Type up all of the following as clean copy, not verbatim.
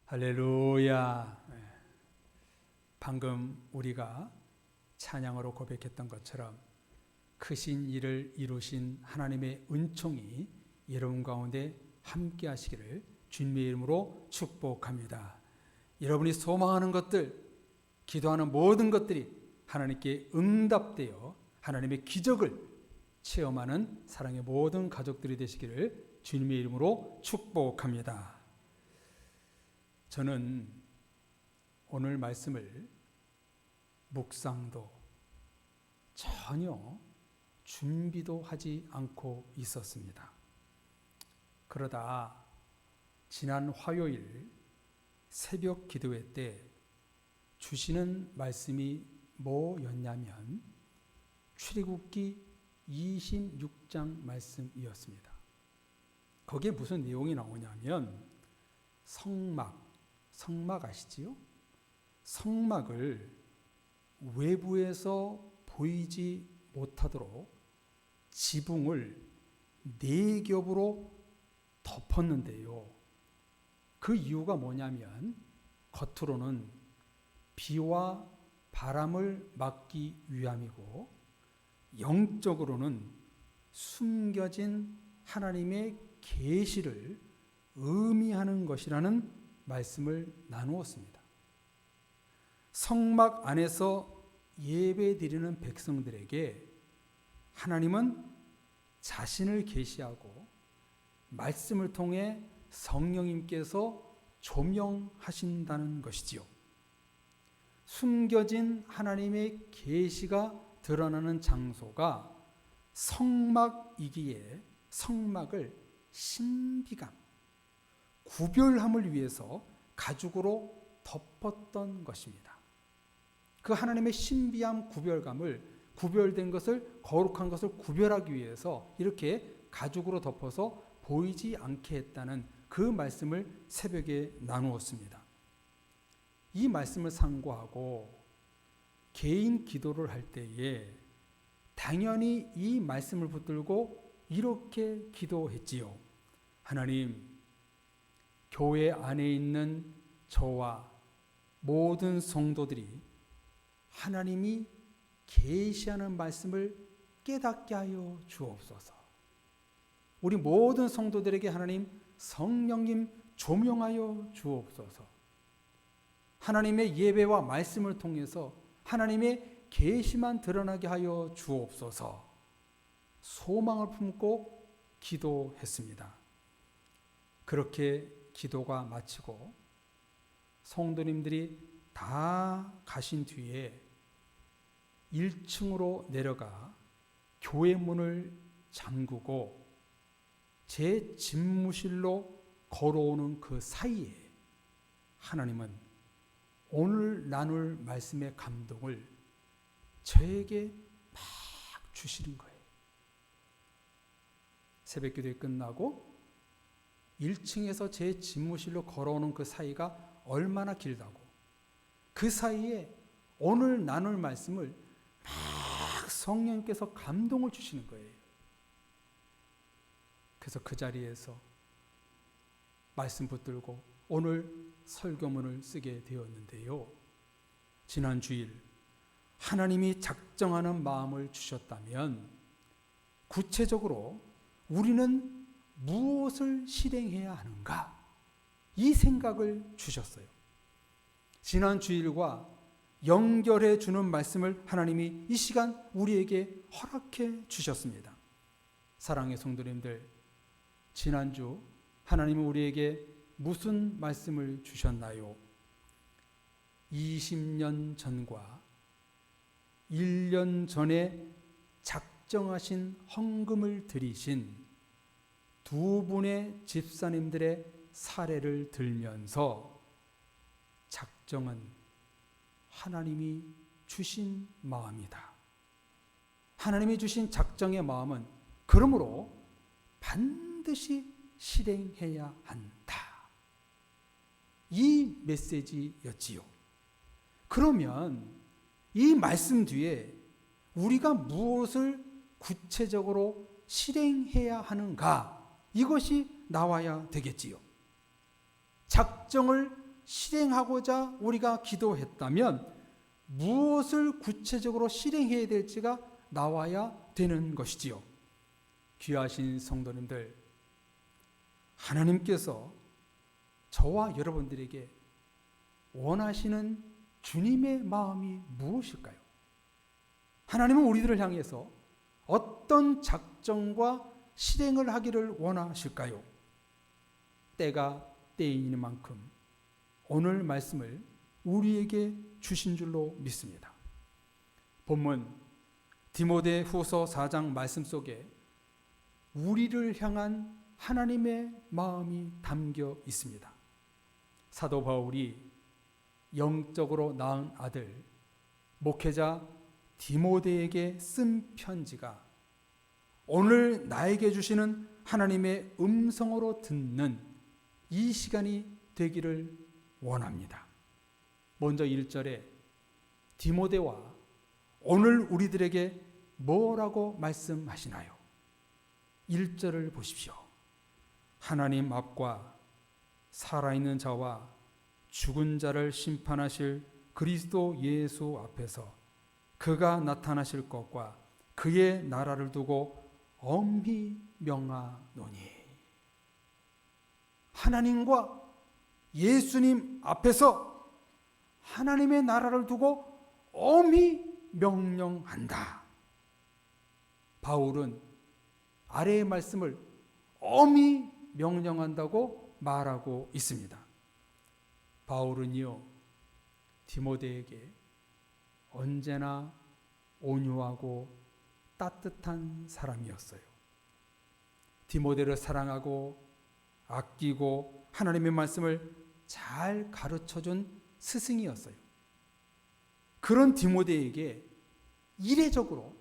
할렐루야. 방금 우리가 찬양으로 고백했던 것처럼 크신 일을 이루신 하나님의 은총이 여러분 가운데 함께 하시기를 주님의 이름으로 축복합니다. 여러분이 소망하는 것들, 기도하는 모든 것들이 하나님께 응답되어 하나님의 기적을 체험하는 사랑의 모든 가족들이 되시기를 주님의 이름으로 축복합니다. 저는 오늘 말씀을 묵상도 전혀 준비도 하지 않고 있었습니다. 그러다 지난 화요일 새벽 기도회 때 주시는 말씀이 뭐였냐면 출애굽기 26장 말씀이었습니다. 거기에 무슨 내용이 나오냐면 성막 아시지요? 성막을 외부에서 보이지 못하도록 지붕을 4겹으로 덮었는데요. 그 이유가 뭐냐면 겉으로는 비와 바람을 막기 위함이고 영적으로는 숨겨진 하나님의 계시를 의미하는 것이라는 말씀을 나누었습니다. 성막 안에서 예배드리는 백성들에게 하나님은 자신을 계시하고 말씀을 통해 성령님께서 조명하신다는 것이지요. 숨겨진 하나님의 계시가 드러나는 장소가 성막이기에 성막을 신비감, 구별함을 위해서 가죽으로 덮었던 것입니다. 그 하나님의 신비함, 구별된 것을, 거룩한 것을 구별하기 위해서 이렇게 가죽으로 덮어서 보이지 않게 했다는 그 말씀을 새벽에 나누었습니다. 이 말씀을 상고하고 개인 기도를 할 때에 당연히 이 말씀을 붙들고 이렇게 기도했지요. 하나님, 교회 안에 있는 저와 모든 성도들이 하나님이 계시하는 말씀을 깨닫게 하여 주옵소서. 우리 모든 성도들에게 하나님 성령님 조명하여 주옵소서. 하나님의 예배와 말씀을 통해서 하나님의 계시만 드러나게 하여 주옵소서. 소망을 품고 기도했습니다. 그렇게 기도가 마치고 성도님들이 다 가신 뒤에 1층으로 내려가 교회 문을 잠그고 제 집무실로 걸어오는 그 사이에 하나님은 오늘 나눌 말씀의 감동을 저에게 막 주시는 거예요. 새벽 기도회 끝나고 1층에서 제 집무실로 걸어오는 그 사이가 얼마나 길다고, 그 사이에 오늘 나눌 말씀을 막 성령님께서 감동을 주시는 거예요. 그래서 그 자리에서 말씀 붙들고 오늘 설교문을 쓰게 되었는데요. 지난 주일 하나님이 작정하는 마음을 주셨다면 구체적으로 우리는 무엇을 실행해야 하는가? 이 생각을 주셨어요. 지난 주일과 연결해 주는 말씀을 하나님이 이 시간 우리에게 허락해 주셨습니다. 사랑의 성도님들, 지난주 하나님은 우리에게 무슨 말씀을 주셨나요? 20년 전과 1년 전에 작정하신 헌금을 드리신 두 분의 집사님들의 사례를 들면서 작정은 하나님이 주신 마음이다. 하나님이 주신 작정의 마음은 그러므로 반드시 실행해야 한다. 이 메시지였지요. 그러면 이 말씀 뒤에 우리가 무엇을 구체적으로 실행해야 하는가? 이것이 나와야 되겠지요. 작정을 실행하고자 우리가 기도했다면 무엇을 구체적으로 실행해야 될지가 나와야 되는 것이지요. 귀하신 성도님들, 하나님께서 저와 여러분들에게 원하시는 주님의 마음이 무엇일까요? 하나님은 우리들을 향해서 어떤 작정과 실행을 하기를 원하실까요? 때가 때이니만큼 오늘 말씀을 우리에게 주신 줄로 믿습니다. 본문 디모데후서 4장 말씀 속에 우리를 향한 하나님의 마음이 담겨 있습니다. 사도 바울이 영적으로 낳은 아들 목회자 디모데에게 쓴 편지가 오늘 나에게 주시는 하나님의 음성으로 듣는 이 시간이 되기를 원합니다. 먼저 1절에 디모데와 오늘 우리들에게 뭐라고 말씀하시나요? 1절을 보십시오. 하나님 앞과 살아있는 자와 죽은 자를 심판하실 그리스도 예수 앞에서 그가 나타나실 것과 그의 나라를 두고 엄히 명하노니. 하나님과 예수님 앞에서 하나님의 나라를 두고 엄히 명령한다. 바울은 아래의 말씀을 엄히 명령한다고 말하고 있습니다. 바울은요, 디모데에게 언제나 온유하고 따뜻한 사람이었어요. 디모데를 사랑하고 아끼고 하나님의 말씀을 잘 가르쳐준 스승이었어요. 그런 디모데에게 이례적으로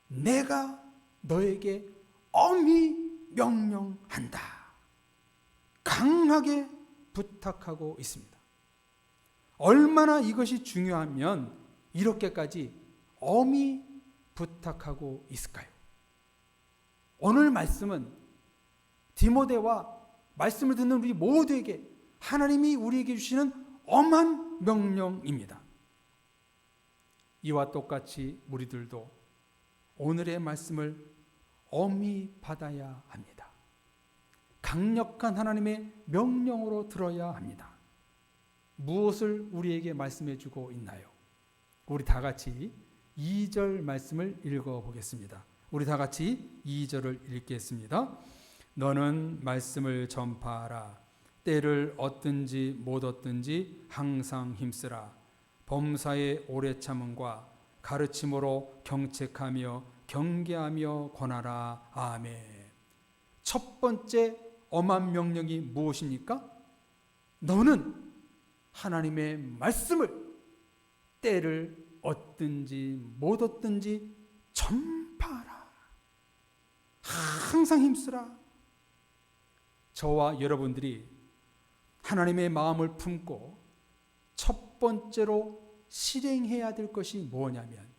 내가 너에게 엄히 명령한다, 강하게 부탁하고 있습니다. 얼마나 이것이 중요하면 이렇게까지 엄히 부탁하고 있을까요? 오늘 말씀은 디모데와 말씀을 듣는 우리 모두에게 하나님이 우리에게 주시는 엄한 명령입니다. 이와 똑같이 우리들도 오늘의 말씀을 엄히 받아야 합니다. 강력한 하나님의 명령으로 들어야 합니다. 무엇을 우리에게 말씀해 주고 있나요? 우리 다 같이 2절 말씀을 읽어보겠습니다. 우리 다 같이 2절을 읽겠습니다. 너는 말씀을 전파하라. 때를 얻든지 못 얻든지 항상 힘쓰라. 범사의 오래 참음과 가르침으로 경책하며 경계하며 권하라. 아멘. 첫 번째 엄한 명령이 무엇입니까? 너는 하나님의 말씀을 때를 얻든지 못 얻든지 전파하라. 항상 힘쓰라. 저와 여러분들이 하나님의 마음을 품고 첫 번째로 실행해야 될 것이 뭐냐면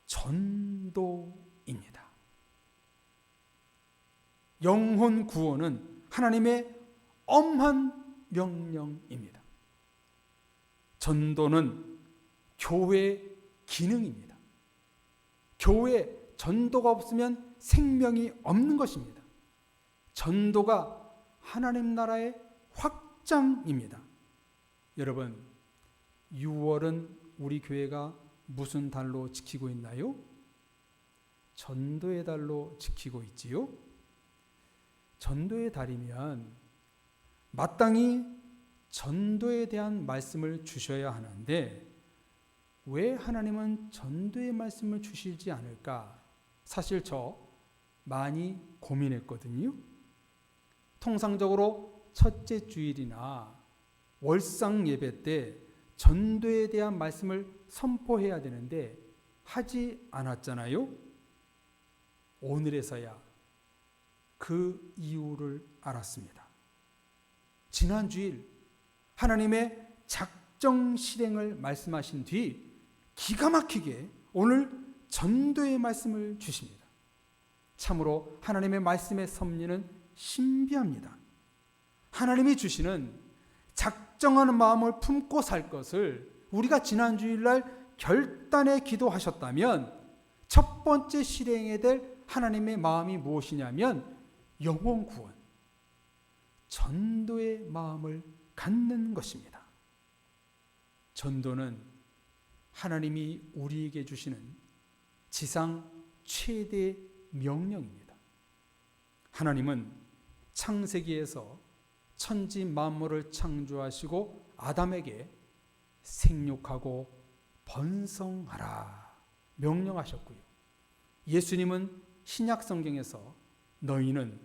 전도입니다. 영혼 구원은 하나님의 엄한 명령입니다. 전도는 교회 기능입니다. 교회 전도가 없으면 생명이 없는 것입니다. 전도가 하나님 나라의 확장입니다. 여러분, 6월은 우리 교회가 무슨 달로 지키고 있나요? 전도의 달로 지키고 있지요. 전도의 달이면 마땅히 전도에 대한 말씀을 주셔야 하는데 왜 하나님은 전도의 말씀을 주시지 않을까? 사실 저 많이 고민했거든요. 통상적으로 첫째 주일이나 월상 예배 때 전도에 대한 말씀을 선포해야 되는데 하지 않았잖아요. 오늘에서야 그 이유를 알았습니다. 지난 주일 하나님의 작정 실행을 말씀하신 뒤 기가 막히게 오늘 전도의 말씀을 주십니다. 참으로 하나님의 말씀의 섭리는 신비합니다. 하나님이 주시는 작정 작정하는 마음을 품고 살 것을 우리가 지난 주일날 결단에 기도하셨다면 첫 번째 실행해야 될 하나님의 마음이 무엇이냐면 영혼 구원, 전도의 마음을 갖는 것입니다. 전도는 하나님이 우리에게 주시는 지상 최대의 명령입니다. 하나님은 창세기에서 천지 만물을 창조하시고 아담에게 생육하고 번성하라 명령하셨고요. 예수님은 신약 성경에서 너희는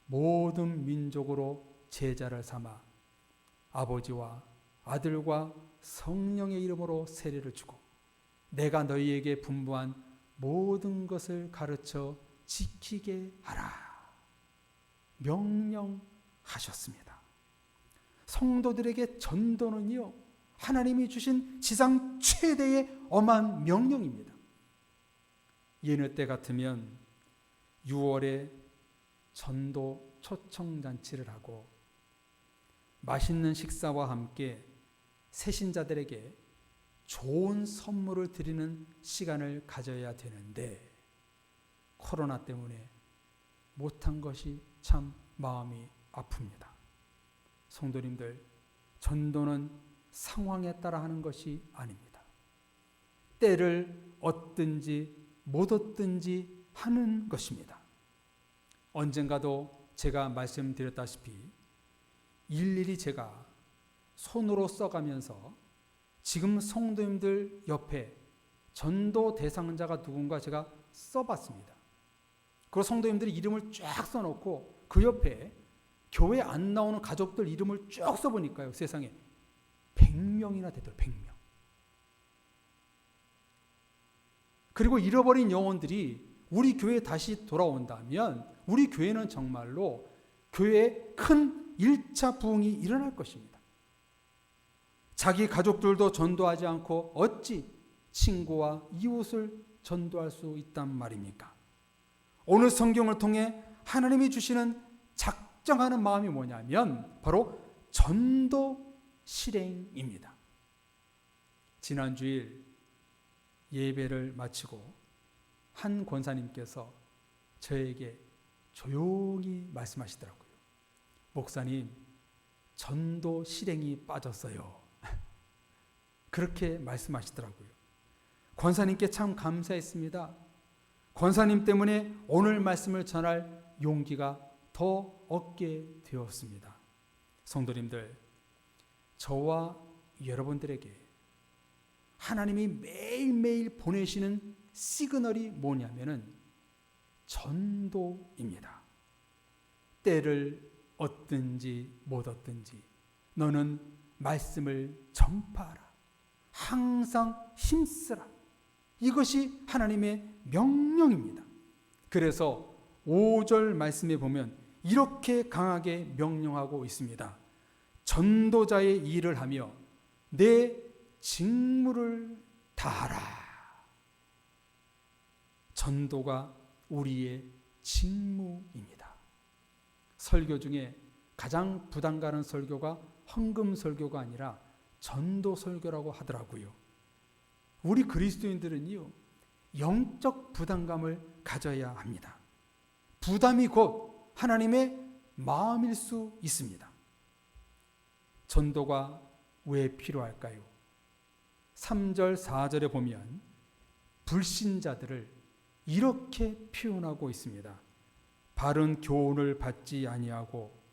모든 민족으로 제자를 삼아 아버지와 아들과 성령의 이름으로 세례를 주고 내가 너희에게 분부한 모든 것을 가르쳐 지키게 하라 명령하셨습니다. 성도들에게 전도는요, 하나님이 주신 지상 최대의 엄한 명령입니다. 예느 때 같으면 6월에 전도 초청잔치를 하고 맛있는 식사와 함께 새신자들에게 좋은 선물을 드리는 시간을 가져야 되는데 코로나 때문에 못한 것이 참 마음이 아픕니다. 성도님들, 전도는 상황에 따라 하는 것이 아닙니다. 때를 얻든지 못 얻든지 하는 것입니다. 언젠가도 제가 말씀드렸다시피 일일이 제가 손으로 써가면서 지금 성도님들 옆에 전도 대상자가 누군가 제가 써봤습니다. 그리고 성도님들이 이름을 쫙 써놓고 그 옆에 교회 안 나오는 가족들 이름을 쭉 써보니까요, 세상에 100명이나 되더라고요. 100명. 그리고 잃어버린 영혼들이 우리 교회에 다시 돌아온다면 우리 교회는 정말로 교회에 큰 1차 부흥이 일어날 것입니다. 자기 가족들도 전도하지 않고 어찌 친구와 이웃을 전도할 수 있단 말입니까? 오늘 성경을 통해 하나님이 주시는 작정하는 마음이 뭐냐면 바로 전도 실행입니다. 지난 주일 예배를 마치고 한 권사님께서 저에게 조용히 말씀하시더라고요. 목사님, 전도 실행이 빠졌어요. 그렇게 말씀하시더라고요. 권사님께 참 감사했습니다. 권사님 때문에 오늘 말씀을 전할 용기가 더 얻게 되었습니다. 성도님들, 저와 여러분들에게 하나님이 매일매일 보내시는 시그널이 뭐냐면은 전도입니다. 때를 얻든지 못 얻든지 너는 말씀을 전파하라. 항상 힘쓰라. 이것이 하나님의 명령입니다. 그래서 5절 말씀에 보면 이렇게 강하게 명령하고 있습니다. 전도자의 일을 하며 내 직무를 다하라. 전도가 우리의 직무입니다. 설교 중에 가장 부담 가는 설교가 헌금 설교가 아니라 전도 설교라고 하더라고요. 우리 그리스도인들은요, 영적 부담감을 가져야 합니다. 부담이 곧 하나님의 마음일 수 있습니다. 전도가 왜 필요할까요? 3절, 4절에 보면 불신자들을 이렇게 표현하고 있습니다. 바른 교훈을 받지 아니하고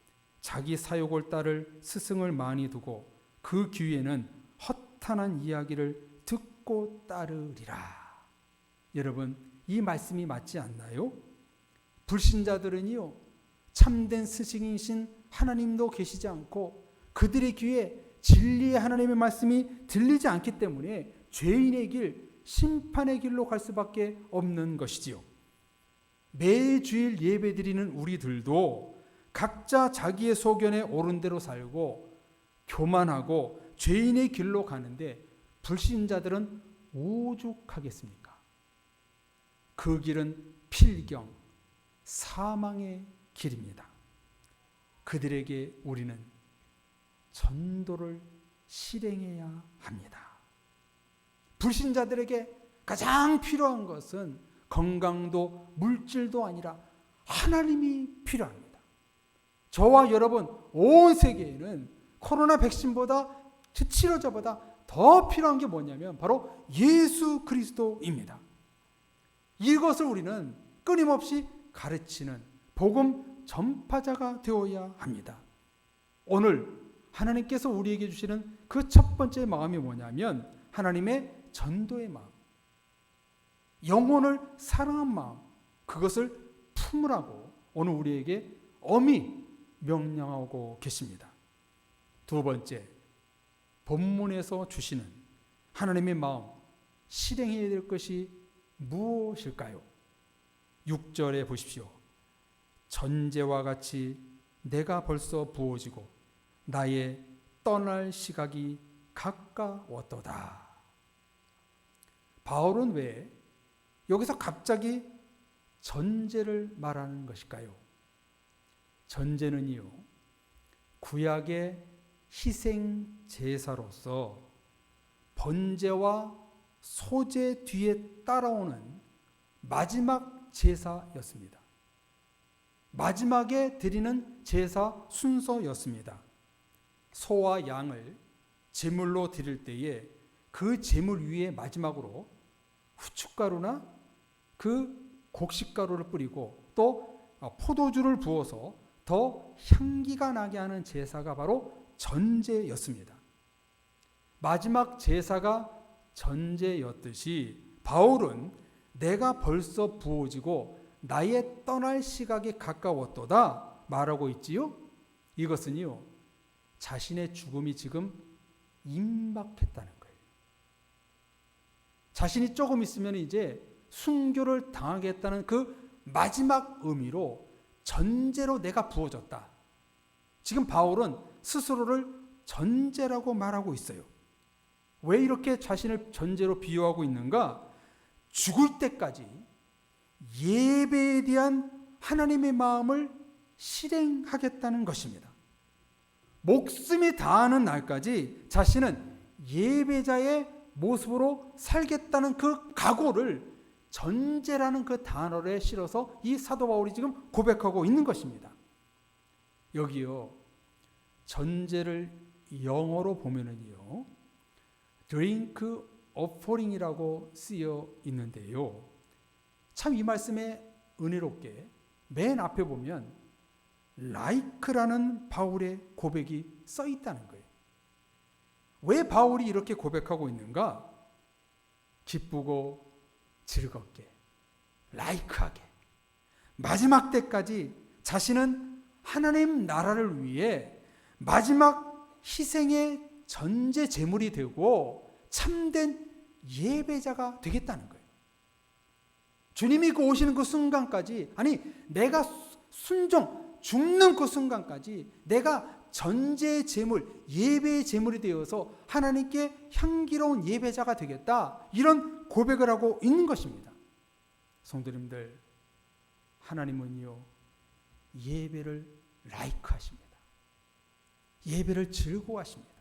자기 사욕을 따를 스승을 많이 두고 그 귀에는 허탄한 이야기를 듣고 따르리라. 여러분, 이 말씀이 맞지 않나요? 불신자들은요, 참된 스승이신 하나님도 계시지 않고 그들의 귀에 진리의 하나님의 말씀이 들리지 않기 때문에 죄인의 길, 심판의 길로 갈 수밖에 없는 것이지요. 매주일 예배드리는 우리들도 각자 자기의 소견에 옳은 대로 살고 교만하고 죄인의 길로 가는데 불신자들은 오죽하겠습니까? 그 길은 필경, 사망의 길입니다. 그들에게 우리는 전도를 실행해야 합니다. 불신자들에게 가장 필요한 것은 건강도 물질도 아니라 하나님이 필요합니다. 저와 여러분 온 세계에는 코로나 백신보다 치료제보다 더 필요한 게 뭐냐면 바로 예수 그리스도입니다. 이것을 우리는 끊임없이 가르치는 복음 전파자가 되어야 합니다. 오늘 하나님께서 우리에게 주시는 그 첫 번째 마음이 뭐냐면 하나님의 전도의 마음, 영혼을 사랑한 마음, 그것을 품으라고 오늘 우리에게 엄히 명령하고 계십니다. 두 번째, 본문에서 주시는 하나님의 마음, 실행해야 될 것이 무엇일까요? 6절에 보십시오. 전제와 같이 내가 벌써 부어지고 나의 떠날 시각이 가까웠도다. 바울은 왜 여기서 갑자기 전제를 말하는 것일까요? 전제는요, 구약의 희생 제사로서 번제와 소제 뒤에 따라오는 마지막 제사였습니다. 마지막에 드리는 제사 순서였습니다. 소와 양을 제물로 드릴 때에 그 제물 위에 마지막으로 후춧가루나 그 곡식가루를 뿌리고 또 포도주를 부어서 더 향기가 나게 하는 제사가 바로 전제였습니다. 마지막 제사가 전제였듯이 바울은 내가 벌써 부어지고 나의 떠날 시각이 가까웠도다 말하고 있지요. 이것은요, 자신의 죽음이 지금 임박했다는 거예요. 자신이 조금 있으면 이제 순교를 당하겠다는 그 마지막 의미로 전제로 내가 부어졌다. 지금 바울은 스스로를 전제라고 말하고 있어요. 왜 이렇게 자신을 전제로 비유하고 있는가? 죽을 때까지 예배에 대한 하나님의 마음을 실행하겠다는 것입니다. 목숨이 다하는 날까지 자신은 예배자의 모습으로 살겠다는 그 각오를 전제라는 그 단어에 실어서 이 사도 바울이 지금 고백하고 있는 것입니다. 여기요, 전제를 영어로 보면은요, drink offering이라고 쓰여 있는데요. 참 이 말씀에 은혜롭게 맨 앞에 보면 like라는 바울의 고백이 써 있다는 거예요. 왜 바울이 이렇게 고백하고 있는가? 기쁘고 즐겁게, like하게, 마지막 때까지 자신은 하나님 나라를 위해 마지막 희생의 전제 제물이 되고 참된 예배자가 되겠다는 거예요. 주님이 오시는 그 순간까지, 아니 내가 순종, 죽는 그 순간까지 내가 전제의 제물, 예배의 제물이 되어서 하나님께 향기로운 예배자가 되겠다, 이런 고백을 하고 있는 것입니다. 성도님들, 하나님은요, 예배를 라이크하십니다. 예배를 즐거워하십니다.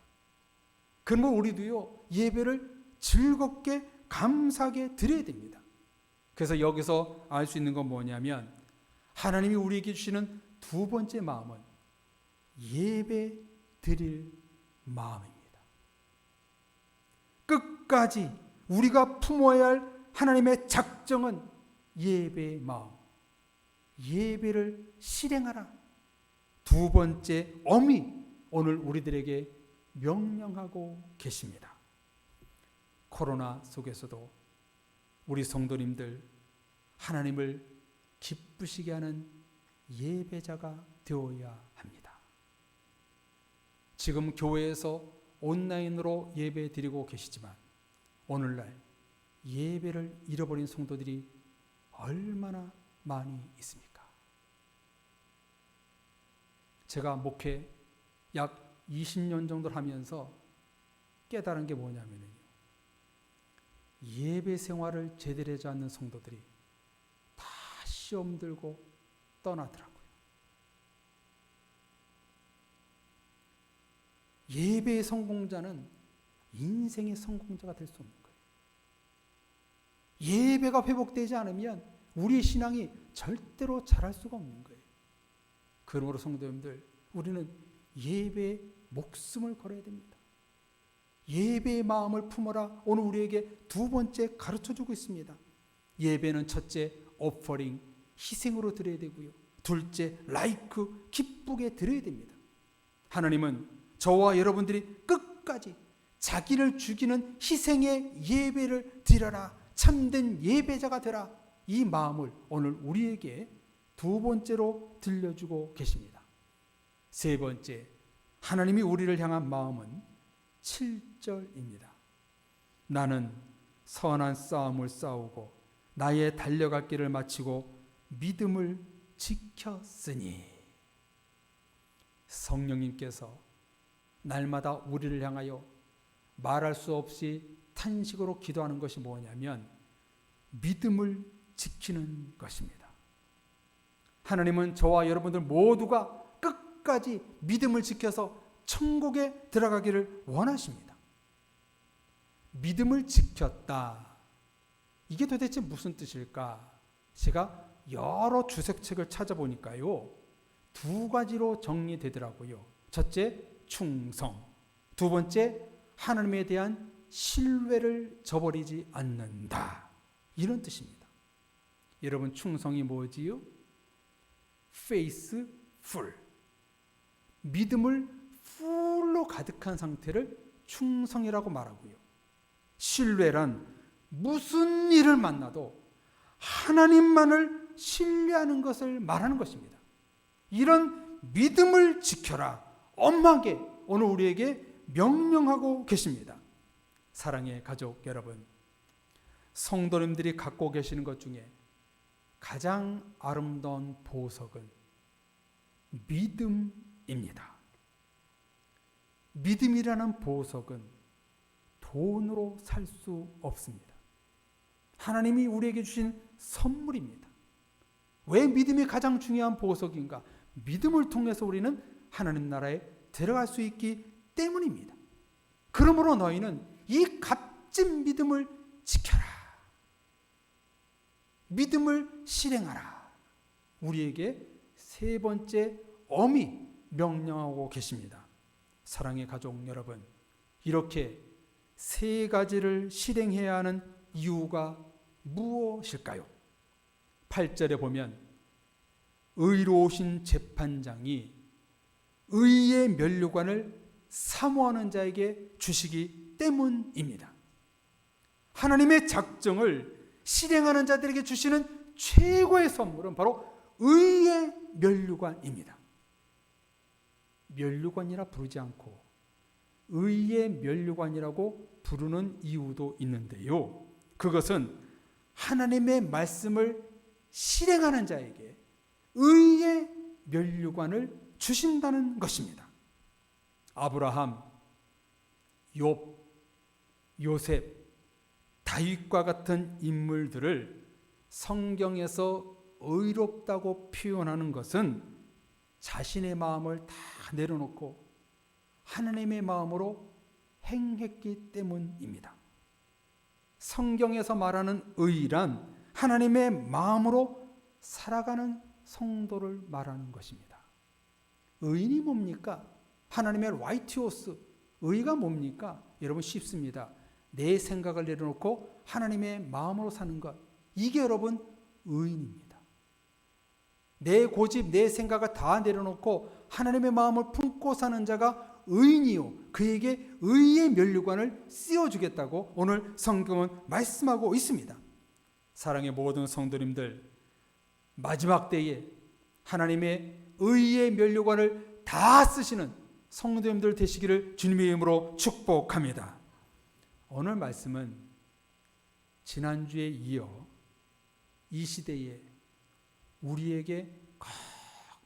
그러면 우리도요, 예배를 즐겁게 감사하게 드려야 됩니다. 그래서 여기서 알 수 있는 건 뭐냐면 하나님이 우리에게 주시는 두 번째 마음은 예배 드릴 마음입니다. 끝까지 우리가 품어야 할 하나님의 작정은 예배의 마음, 예배를 실행하라. 두 번째 엄히 오늘 우리들에게 명령하고 계십니다. 코로나 속에서도 우리 성도님들 하나님을 기쁘시게 하는 예배자가 되어야 합니다. 지금 교회에서 온라인으로 예배 드리고 계시지만 오늘날 예배를 잃어버린 성도들이 얼마나 많이 있습니까? 제가 목회 약 20년 정도를 하면서 깨달은 게 뭐냐면요, 예배 생활을 제대로 하지 않는 성도들이 다 시험 들고 떠나더라고요. 예배의 성공자는 인생의 성공자가 될 수 없는 거예요. 예배가 회복되지 않으면 우리의 신앙이 절대로 자랄 수가 없는 거예요. 그러므로 성도님들, 우리는 예배에 목숨을 걸어야 됩니다. 예배의 마음을 품어라. 오늘 우리에게 두 번째 가르쳐주고 있습니다. 예배는 첫째, 오퍼링, 희생으로 드려야 되고요. 둘째, 라이크, 기쁘게 드려야 됩니다. 하나님은 저와 여러분들이 끝까지 자기를 죽이는 희생의 예배를 드려라. 참된 예배자가 되라. 이 마음을 오늘 우리에게 두 번째로 들려주고 계십니다. 세 번째, 하나님이 우리를 향한 마음은 7절입니다. 나는 선한 싸움을 싸우고 나의 달려갈 길을 마치고 믿음을 지켰으니. 성령님께서 날마다 우리를 향하여 말할 수 없이 탄식으로 기도하는 것이 뭐냐면 믿음을 지키는 것입니다. 하나님은 저와 여러분들 모두가 끝까지 믿음을 지켜서 천국에 들어가기를 원하십니다. 믿음을 지켰다. 이게 도대체 무슨 뜻일까? 제가 여러 주석책을 찾아보니까요, 두 가지로 정리되더라고요. 첫째, 충성. 두 번째, 하나님에 대한 신뢰를 저버리지 않는다. 이런 뜻입니다. 여러분, 충성이 뭐지요? faithful. 믿음을 풀로 가득한 상태를 충성이라고 말하고요. 신뢰란 무슨 일을 만나도 하나님만을 신뢰하는 것을 말하는 것입니다. 이런 믿음을 지켜라. 엄하게 오늘 우리에게 명령하고 계십니다. 사랑의 가족 여러분, 성도님들이 갖고 계시는 것 중에 가장 아름다운 보석은 믿음입니다. 믿음이라는 보석은 돈으로 살 수 없습니다. 하나님이 우리에게 주신 선물입니다. 왜 믿음이 가장 중요한 보석인가? 믿음을 통해서 우리는 하나님 나라에 들어갈 수 있기 때문입니다. 그러므로 너희는 이 값진 믿음을 지켜라. 믿음을 실행하라. 우리에게 세 번째 엄히 명령하고 계십니다. 사랑의 가족 여러분, 이렇게 세 가지를 실행해야 하는 이유가 무엇일까요? 8절에 보면 의로우신 재판장이 의의 면류관을 사모하는 자에게 주시기 때문입니다. 하나님의 작정을 실행하는 자들에게 주시는 최고의 선물은 바로 의의 면류관입니다. 면류관이라 부르지 않고 의의 면류관이라고 부르는 이유도 있는데요. 그것은 하나님의 말씀을 실행하는 자에게 의의 면류관을 주신다는 것입니다. 아브라함, 욥, 요셉, 다윗과 같은 인물들을 성경에서 의롭다고 표현하는 것은 자신의 마음을 다 내려놓고 하나님의 마음으로 행했기 때문입니다. 성경에서 말하는 의란 하나님의 마음으로 살아가는 성도를 말하는 것입니다. 의인이 뭡니까? 하나님의 라이티오스, 의가 뭡니까? 여러분 쉽습니다. 내 생각을 내려놓고 하나님의 마음으로 사는 것, 이게 여러분 의인입니다. 내 고집, 내 생각을 다 내려놓고 하나님의 마음을 품고 사는 자가 의인이요, 그에게 의의 면류관을 씌워주겠다고 오늘 성경은 말씀하고 있습니다. 사랑의 모든 성도님들, 마지막 때에 하나님의 의의 면류관을 다 쓰시는 성도님들 되시기를 주님의 이름으로 축복합니다. 오늘 말씀은 지난주에 이어 이 시대에 우리에게 꼭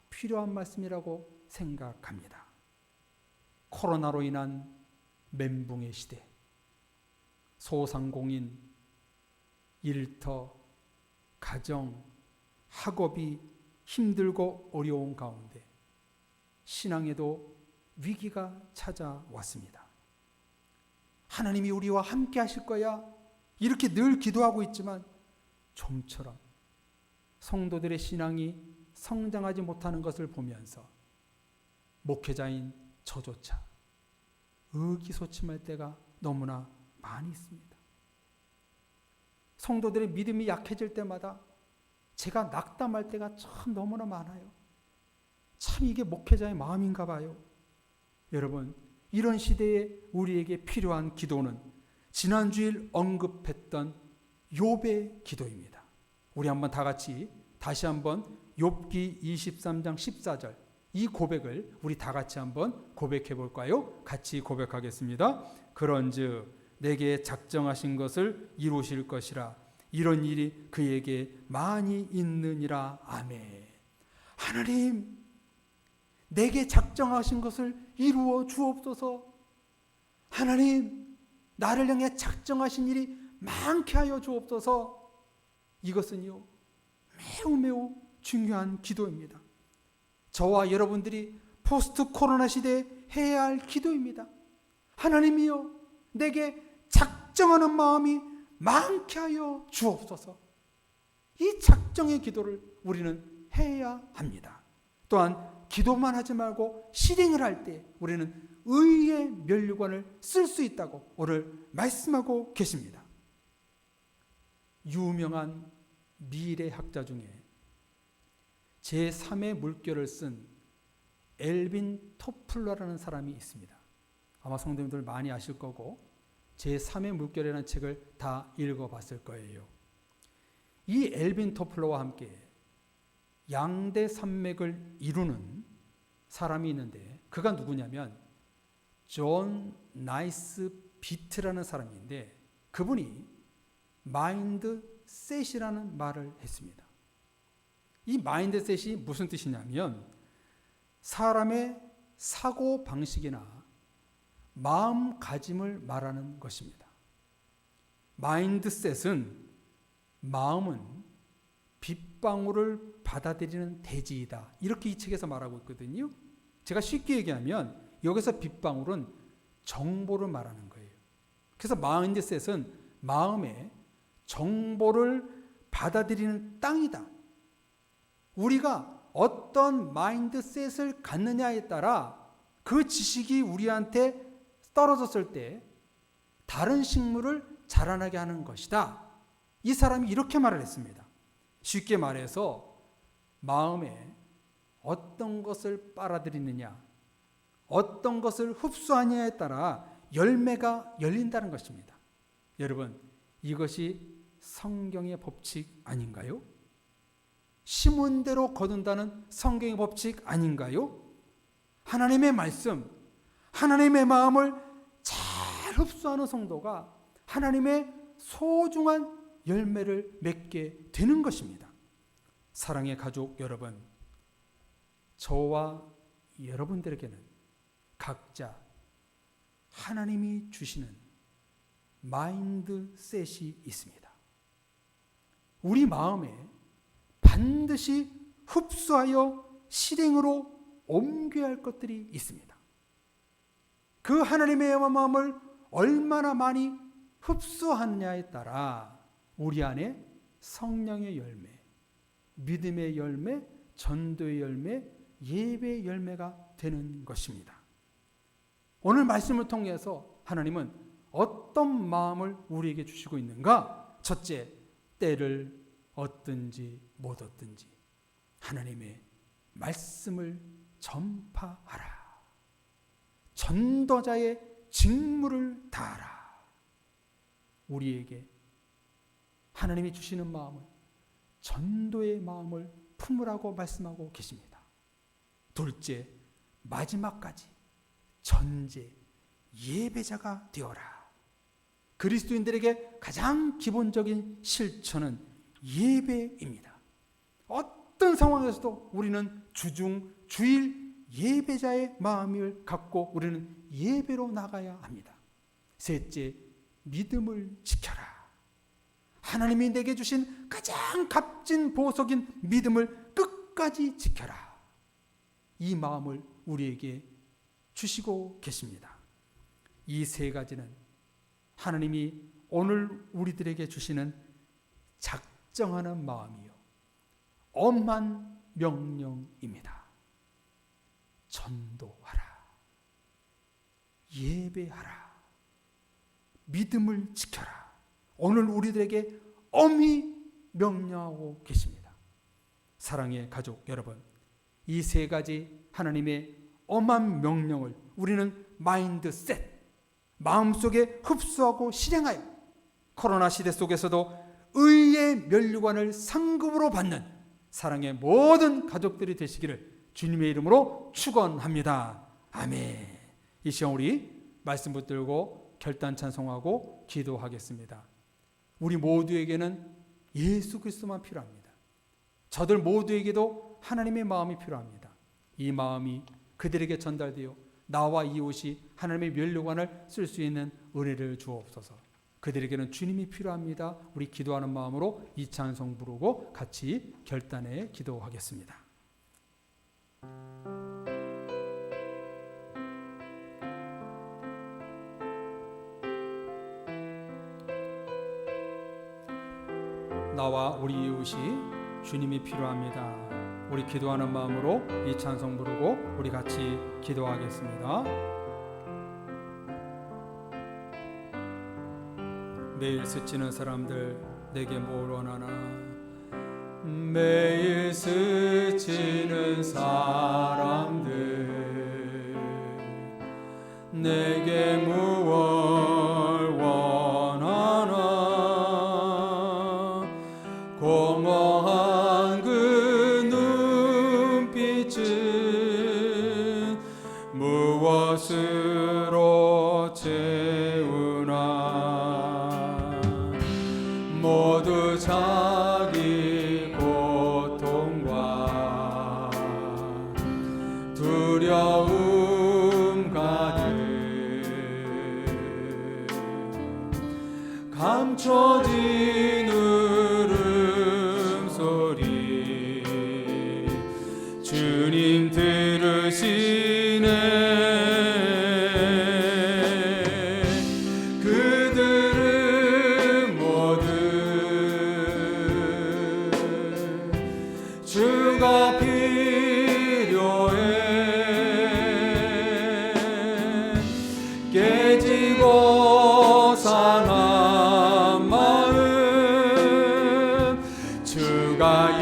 필요한 말씀이라고 생각합니다. 코로나로 인한 멘붕의 시대, 소상공인, 일터, 가정, 학업이 힘들고 어려운 가운데 신앙에도 위기가 찾아왔습니다. 하나님이 우리와 함께 하실 거야. 이렇게 늘 기도하고 있지만 좀처럼 성도들의 신앙이 성장하지 못하는 것을 보면서 목회자인 저조차 의기소침할 때가 너무나 많이 있습니다. 성도들의 믿음이 약해질 때마다 제가 낙담할 때가 참 너무나 많아요. 참 이게 목회자의 마음인가 봐요. 여러분, 이런 시대에 우리에게 필요한 기도는 지난주일 언급했던 욥의 기도입니다. 우리 한번 다 같이 다시 한번 욥기 23장 14절 이 고백을 우리 다 같이 한번 고백해 볼까요? 같이 고백하겠습니다. 그런즉 내게 작정하신 것을 이루실 것이라. 이런 일이 그에게 많이 있느니라. 아멘. 하나님, 내게 작정하신 것을 이루어 주옵소서. 하나님, 나를 향해 작정하신 일이 많게 하여 주옵소서. 이것은요, 매우 중요한 기도입니다. 저와 여러분들이 포스트 코로나 시대에 해야 할 기도입니다. 하나님이여, 내게 작정하는 마음이 많게 하여 주옵소서. 이 작정의 기도를 우리는 해야 합니다. 또한 기도만 하지 말고 실행을 할 때 우리는 의의 면류관을 쓸 수 있다고 오늘 말씀하고 계십니다. 유명한 미래학자 중에 제3의 물결을 쓴 엘빈 토플러라는 사람이 있습니다. 아마 성도님들 많이 아실 거고 제3의 물결이라는 책을 다 읽어봤을 거예요. 이 엘빈 토플러와 함께 양대 산맥을 이루는 사람이 있는데 그가 누구냐면 존 나이스 비트라는 사람인데 그분이 마인드셋이라는 말을 했습니다. 이 마인드셋이 무슨 뜻이냐면 사람의 사고 방식이나 마음가짐을 말하는 것입니다. 마인드셋은 마음은 빗방울을 받아들이는 대지이다. 이렇게 이 책에서 말하고 있거든요. 제가 쉽게 얘기하면 여기서 빗방울은 정보를 말하는 거예요. 그래서 마인드셋은 마음에 정보를 받아들이는 땅이다. 우리가 어떤 마인드셋을 갖느냐에 따라 그 지식이 우리한테 떨어졌을 때 다른 식물을 자라나게 하는 것이다. 이 사람이 이렇게 말을 했습니다. 쉽게 말해서 마음에 어떤 것을 빨아들이느냐, 어떤 것을 흡수하느냐에 따라 열매가 열린다는 것입니다. 여러분, 이것이 성경의 법칙 아닌가요? 심은 대로 거둔다는 성경의 법칙 아닌가요? 하나님의 말씀, 하나님의 마음을 잘 흡수하는 성도가 하나님의 소중한 열매를 맺게 되는 것입니다. 사랑의 가족 여러분, 저와 여러분들에게는 각자 하나님이 주시는 마인드셋이 있습니다. 우리 마음에 반드시 흡수하여 실행으로 옮겨야 할 것들이 있습니다. 그 하나님의 마음을 얼마나 많이 흡수하느냐에 따라 우리 안에 성령의 열매, 믿음의 열매, 전도의 열매, 예배의 열매가 되는 것입니다. 오늘 말씀을 통해서 하나님은 어떤 마음을 우리에게 주시고 있는가? 첫째, 때를 얻든지 못 얻든지 하나님의 말씀을 전파하라. 전도자의 직무를 다하라. 우리에게 하나님이 주시는 마음을, 전도의 마음을 품으라고 말씀하고 계십니다. 둘째, 마지막까지 전제, 예배자가 되어라. 그리스도인들에게 가장 기본적인 실천은 예배입니다. 어떤 상황에서도 우리는 주중, 주일 예배자의 마음을 갖고 우리는 예배로 나가야 합니다. 셋째, 믿음을 지켜라. 하나님이 내게 주신 가장 값진 보석인 믿음을 끝까지 지켜라. 이 마음을 우리에게 주시고 계십니다. 이 세 가지는 하나님이 오늘 우리들에게 주시는 작정하는 마음이요 엄한 명령입니다. 전도하라, 예배하라, 믿음을 지켜라. 오늘 우리들에게 엄히 명령하고 계십니다. 사랑의 가족 여러분, 이 세 가지 하나님의 엄한 명령을 우리는 마인드셋, 마음속에 흡수하고 실행하여 코로나 시대 속에서도 의의 면류관을 상급으로 받는 사랑의 모든 가족들이 되시기를 주님의 이름으로 축원합니다. 아멘. 이 시간 우리 말씀 붙들고 결단 찬송하고 기도하겠습니다. 우리 모두에게는 예수 그리스도만 필요합니다. 저들 모두에게도 하나님의 마음이 필요합니다. 이 마음이 그들에게 전달되어 나와 이웃이 하나님의 면류관을 쓸 수 있는 은혜를 주옵소서. 그들에게는 주님이 필요합니다. 우리 기도하는 마음으로 이 찬송 부르고 같이 결단에 기도하겠습니다. 나와 우리 이웃이 주님이 필요합니다. 우리 기도하는 마음으로 이 찬송 부르고 우리 같이 기도하겠습니다. 매일 스치는 사람들 내게 뭘 원하나? 매일 스치는 사람들 내게 무엇 원하나? 공허한 그 눈빛은 무엇으로 채우나? 모두 자기 고통과 두려움 가득 감춰진 울음소리 주님 들으시네. 그들은 모두 주가 필요해. 깨지고 상한 마음 주가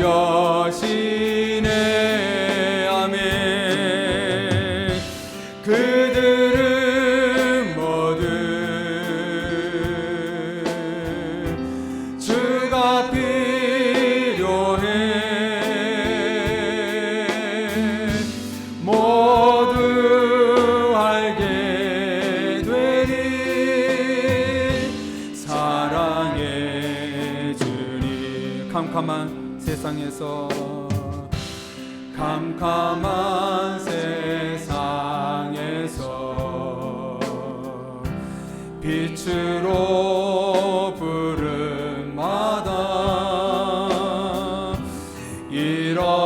여시네. 아멘. 그들은 모두 주가 필요해. 모두 알게 되리 사랑의 주님. 캄캄한 세상에서 빛으로 부름마다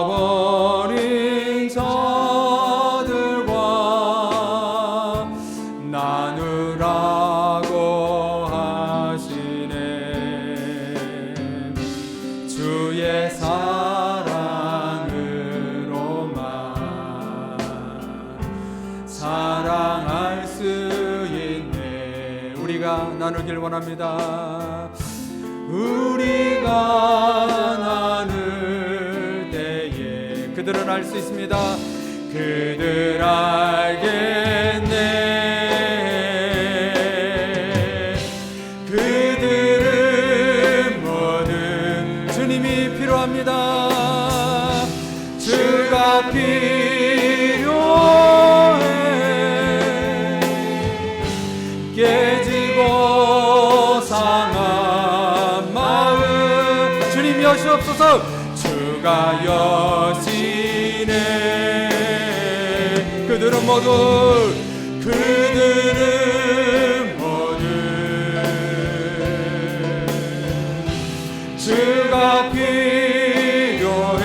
잃어버린 자들과 나누라고 하시네. 주의 사랑으로만 사랑할 수 있네. 우리가 나누길 원합니다. 우리가 나눌 때에 그들은 알 수 있습니다. 그들 알겠네. 그들은 모든 주님이 필요합니다. 주가 필요해. 깨지고 상한 마음 주님 여시옵소서. 주가 여시네. 그들은 모두 주가 필요해.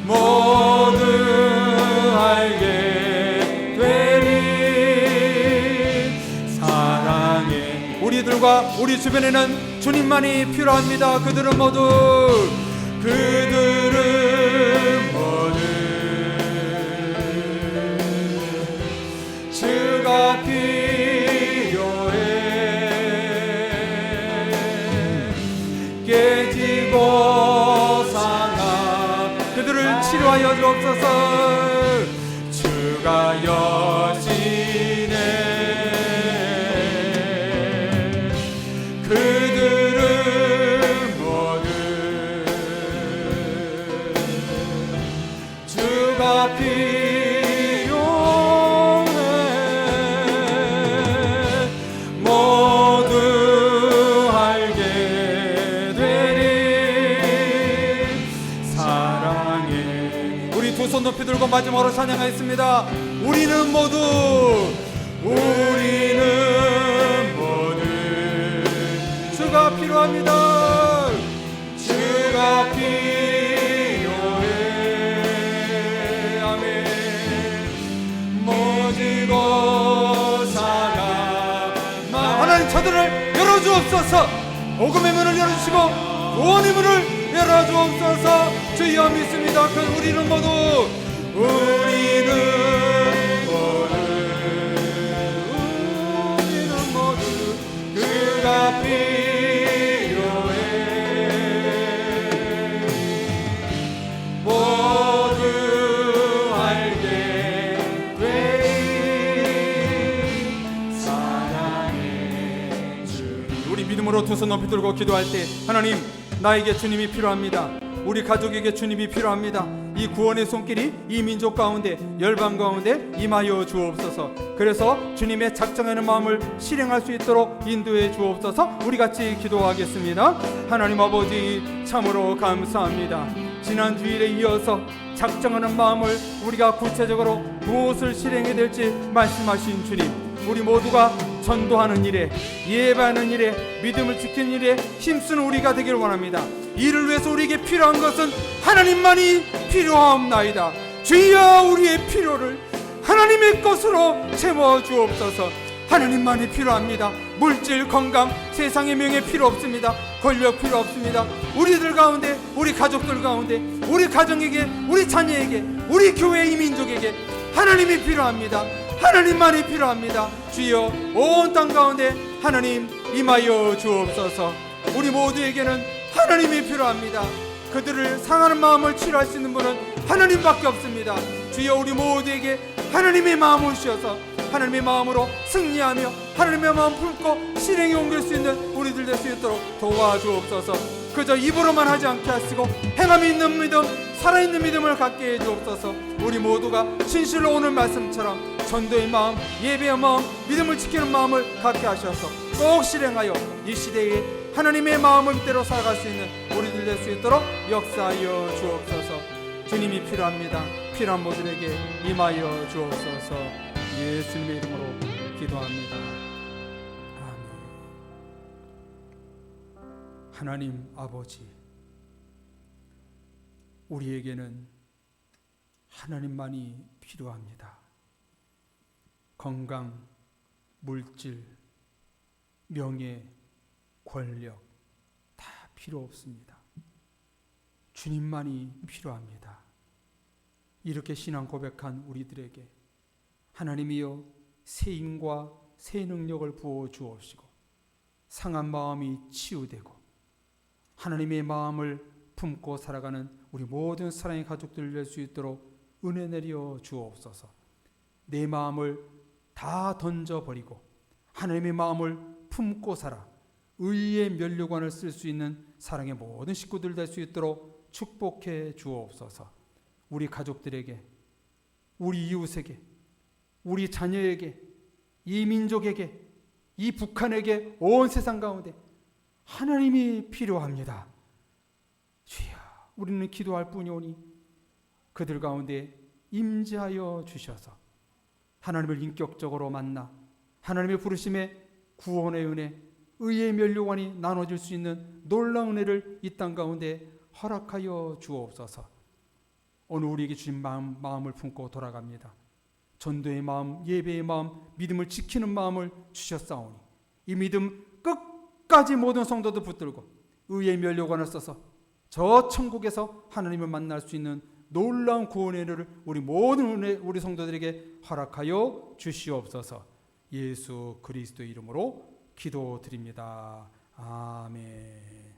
모든 우리들과 우리 주변에는 주님만이 필요합니다. 그들은 모두 주가 필요해. 깨지고 상한 그들을 치료하여 주옵소서. 주가 여시네. 그들은 모두 주가 필요해. 모두 알게 되리 사랑해. 우리 두 손 높이 들고 마지막으로 찬양하겠습니다. 우리는 모두 주가 필요합니다. 주가 필요해. 아멘. 모지고 사랑 하나님 저들을 열어주옵소서. 복음의 문을 열어주시고 구원의 문을 열어주옵소서. 주여 믿습니다. 우리는 모두 그가 필요해. 모두 알게 되리 사랑의 주님. 우리 믿음으로 두 손 높이 들고 기도할 때 하나님 나에게 주님이 필요합니다. 우리 가족에게 주님이 필요합니다. 이 구원의 손길이 이 민족 가운데 열방 가운데 임하여 주옵소서. 그래서 주님의 작정하는 마음을 실행할 수 있도록 인도해 주옵소서. 우리 같이 기도하겠습니다. 하나님 아버지 참으로 감사합니다. 지난 주일에 이어서 작정하는 마음을 우리가 구체적으로 무엇을 실행해야 될지 말씀하신 주님, 우리 모두가 전도하는 일에, 예배하는 일에, 믿음을 지키는 일에 힘쓰는 우리가 되기를 원합니다. 이를 위해서 우리에게 필요한 것은 하나님만이 필요하옵나이다. 주여 우리의 필요를 하나님의 것으로 채워 주옵소서. 하나님만이 필요합니다. 물질, 건강, 세상의 명예 필요 없습니다. 권력 필요 없습니다. 우리들 가운데, 우리 가족들 가운데, 우리 가정에게, 우리 자녀에게, 우리 교회 이 민족에게 하나님이 필요합니다. 하나님만이 필요합니다. 주여 온 땅 가운데 하나님 임하여 주옵소서. 우리 모두에게는 하나님이 필요합니다. 그들을 상하는 마음을 치료할 수 있는 분은 하나님밖에 없습니다. 주여 우리 모두에게 하나님의 마음을 주셔서 하나님의 마음으로 승리하며 하나님의 마음 품고 실행에 옮길 수 있는 우리들 될 수 있도록 도와주옵소서. 그저 입으로만 하지 않게 하시고 행함이 있는 믿음, 살아있는 믿음을 갖게 해주옵소서. 우리 모두가 진실로 오늘 말씀처럼 전도의 마음, 예배의 마음, 믿음을 지키는 마음을 갖게 하셔서 꼭 실행하여 이 시대에 하나님의 마음대로 살아갈 수 있는 우리들 될 수 있도록 역사하여 주옵소서. 주님이 필요합니다. 필요한 모두에게 임하여 주옵소서. 예수님의 이름으로 기도합니다. 아멘. 하나님 아버지, 우리에게는 하나님만이 필요합니다. 건강, 물질, 명예, 권력 다 필요 없습니다. 주님만이 필요합니다. 이렇게 신앙 고백한 우리들에게 하나님이여 새 힘과 새 능력을 부어 주옵시고 상한 마음이 치유되고 하나님의 마음을 품고 살아가는 우리 모든 사랑의 가족들 될 수 있도록 은혜 내려 주옵소서. 내 마음을 다 던져버리고 하나님의 마음을 품고 살아 의의 면류관을 쓸 수 있는 사랑의 모든 식구들 될 수 있도록 축복해 주옵소서. 우리 가족들에게, 우리 이웃에게, 우리 자녀에게, 이 민족에게, 이 북한에게, 온 세상 가운데 하나님이 필요합니다. 주여, 우리는 기도할 뿐이오니 그들 가운데 임재하여 주셔서 하나님을 인격적으로 만나 하나님의 부르심에 구원의 은혜, 의의 면류관이 나눠질 수 있는 놀라운 은혜를 이 땅 가운데 허락하여 주옵소서. 오늘 우리에게 주신 마음을 품고 돌아갑니다. 전도의 마음, 예배의 마음, 믿음을 지키는 마음을 주셨사오니 이 믿음 끝 끝까지 모든 성도들 붙들고 의의 면류관을 써서 저 천국에서 하나님을 만날 수 있는 놀라운 구원의 은혜를 우리 모든 우리 성도들에게 허락하여 주시옵소서. 예수 그리스도의 이름으로 기도드립니다. 아멘.